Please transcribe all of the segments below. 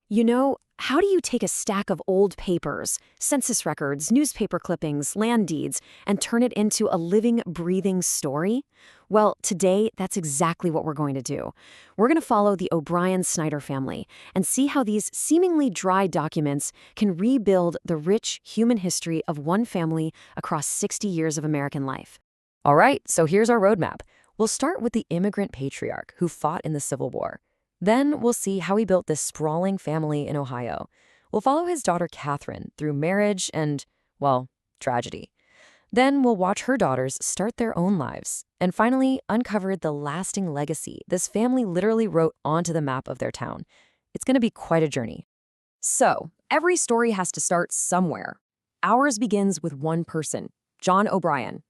How do you take a stack of old papers, census records, newspaper clippings, land deeds, and turn it into a living, breathing story? Well, today, that's exactly what we're going to do. We're going to follow the O'Brien-Snyder family and see how these seemingly dry documents can rebuild the rich human history of one family across 60 years of American life. All right, so here's our roadmap. We'll start with the immigrant patriarch who fought in the Civil War. Then we'll see how he built this sprawling family in Ohio. We'll follow his daughter Catherine through marriage and, well, tragedy. Then we'll watch her daughters start their own lives. And finally, uncover the lasting legacy this family literally wrote onto the map of their town. It's going to be quite a journey. So, every story has to start somewhere. Ours begins with one person, John O'Brien.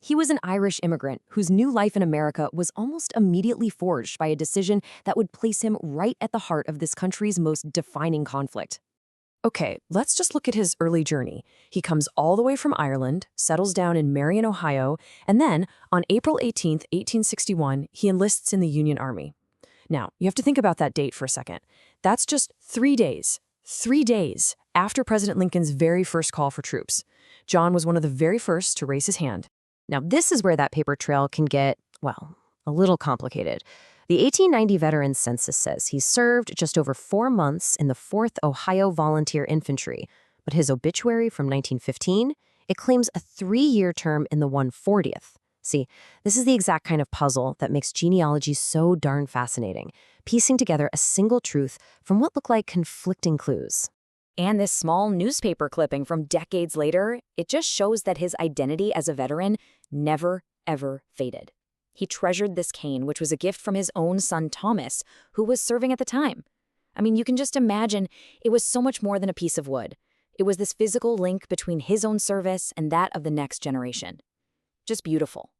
He was an Irish immigrant whose new life in America was almost immediately forged by a decision that would place him right at the heart of this country's most defining conflict. Okay, let's just look at his early journey. He comes all the way from Ireland, settles down in Marion, Ohio, and then, on April 18, 1861, he enlists in the Union Army. Now, you have to think about that date for a second. That's just 3 days. 3 days after President Lincoln's very first call for troops. John was one of the very first to raise his hand. Now, this is where that paper trail can get, well, a little complicated. The 1890 Veterans Census says he served just over 4 months in the 4th Ohio Volunteer Infantry, but his obituary from 1915, it claims a 3-year term in the 140th. See, this is the exact kind of puzzle that makes genealogy so darn fascinating, piecing together a single truth from what look like conflicting clues. And this small newspaper clipping from decades later, it just shows that his identity as a veteran never, ever faded. He treasured this cane, which was a gift from his own son Thomas, who was serving at the time. I mean, you can just imagine it was so much more than a piece of wood. It was this physical link between his own service and that of the next generation. Just beautiful.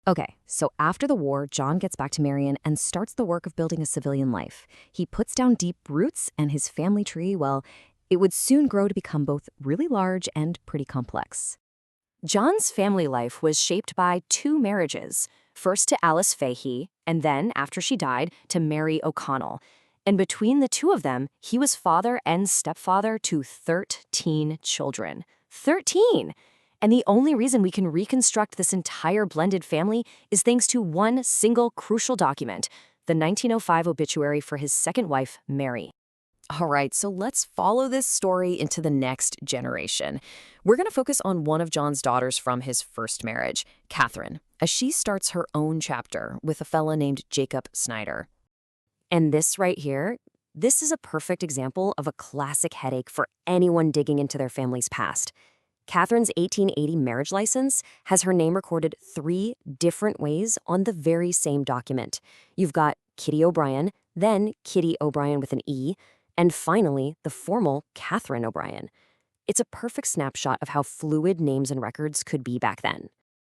Okay, so after the war, John gets back to Marion and starts the work of building a civilian life. He puts down deep roots, and his family tree, well, it would soon grow to become both really large and pretty complex. John's family life was shaped by 2 marriages, first to Alice Fahey, and then, after she died, to Mary O'Connell. And between the 2 of them, he was father and stepfather to 13 children. 13! And the only reason we can reconstruct this entire blended family is thanks to one single crucial document, the 1905 obituary for his second wife, Mary. All right, so let's follow this story into the next generation. We're going to focus on one of John's daughters from his first marriage, Catherine, as she starts her own chapter with a fella named Jacob Snyder. And this right here, this is a perfect example of a classic headache for anyone digging into their family's past. Catherine's 1880 marriage license has her name recorded 3 different ways on the very same document. You've got Kitty O'Brien, then Kitty O'Brien with an E, and finally, the formal Catherine O'Brien. It's a perfect snapshot of how fluid names and records could be back then.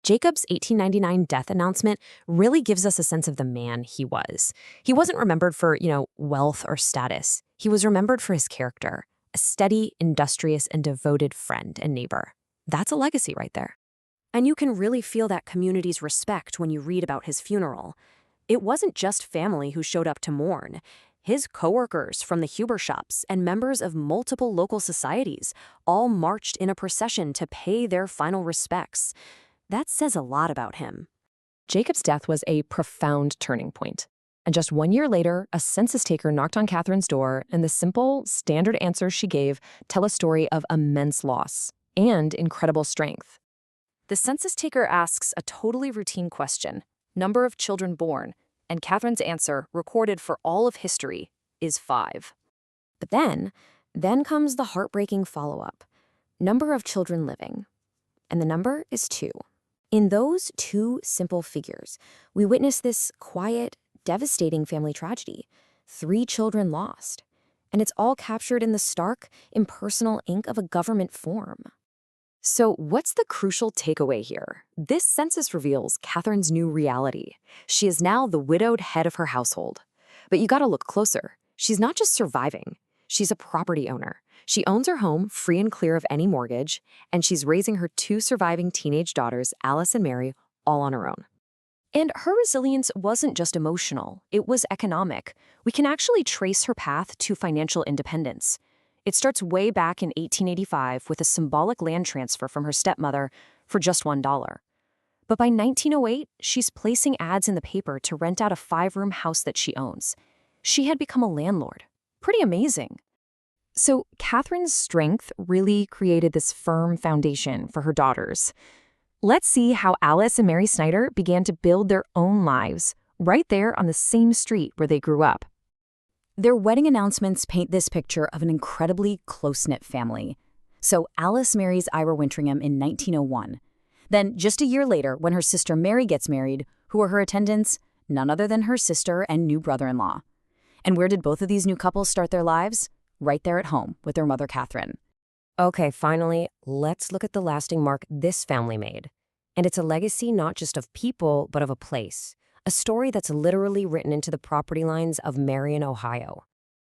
Jacob's 1899 death announcement really gives us a sense of the man he was. He wasn't remembered for, wealth or status. He was remembered for his character, a steady, industrious, and devoted friend and neighbor. That's a legacy right there. And you can really feel that community's respect when you read about his funeral. It wasn't just family who showed up to mourn. His coworkers from the Huber shops and members of multiple local societies all marched in a procession to pay their final respects. That says a lot about him. Jacob's death was a profound turning point. And just 1 year later, a census taker knocked on Catherine's door, and the simple, standard answers she gave tell a story of immense loss and incredible strength. The census taker asks a totally routine question, number of children born, and Catherine's answer, recorded for all of history, is 5. But then comes the heartbreaking follow-up. Number of children living. And the number is 2. In those 2 simple figures, we witness this quiet, devastating family tragedy. 3 children lost. And it's all captured in the stark, impersonal ink of a government form. So what's the crucial takeaway here? This census reveals Catherine's new reality. She is now the widowed head of her household. But you gotta look closer. She's not just surviving. She's a property owner. She owns her home free and clear of any mortgage, and she's raising her 2 surviving teenage daughters, Alice and Mary, all on her own. And her resilience wasn't just emotional, it was economic. We can actually trace her path to financial independence. It starts way back in 1885 with a symbolic land transfer from her stepmother for just $1. But by 1908, she's placing ads in the paper to rent out a 5-room house that she owns. She had become a landlord. Pretty amazing. So Catherine's strength really created this firm foundation for her daughters. Let's see how Alice and Mary Snyder began to build their own lives right there on the same street where they grew up. Their wedding announcements paint this picture of an incredibly close-knit family. So Alice marries Ira Wintringham in 1901. Then, just a year later, when her sister Mary gets married, who are her attendants? None other than her sister and new brother-in-law. And where did both of these new couples start their lives? Right there at home with their mother, Catherine. Okay, finally, let's look at the lasting mark this family made. And it's a legacy not just of people, but of a place. A story that's literally written into the property lines of Marion, Ohio.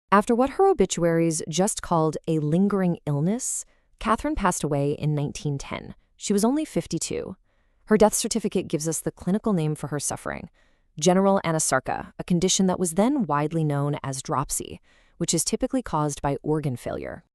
After what her obituaries just called a lingering illness, Catherine passed away in 1910. She was only 52. Her death certificate gives us the clinical name for her suffering, general anasarca, a condition that was then widely known as dropsy, which is typically caused by organ failure.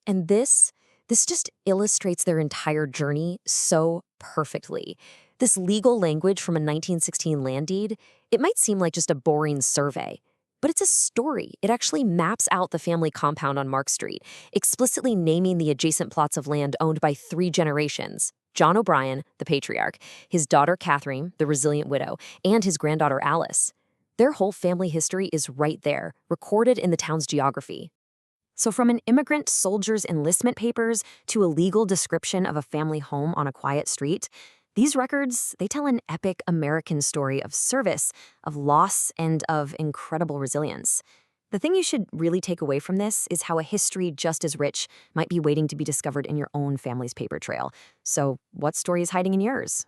And this just illustrates their entire journey so perfectly. This legal language from a 1916 land deed, it might seem like just a boring survey, but it's a story. It actually maps out the family compound on Mark Street, explicitly naming the adjacent plots of land owned by 3 generations. John O'Brien, the patriarch, his daughter Catherine, the resilient widow, and his granddaughter Alice. Their whole family history is right there, recorded in the town's geography. So from an immigrant soldier's enlistment papers to a legal description of a family home on a quiet street, these records, they tell an epic American story of service, of loss, and of incredible resilience. The thing you should really take away from this is how a history just as rich might be waiting to be discovered in your own family's paper trail. So what story is hiding in yours?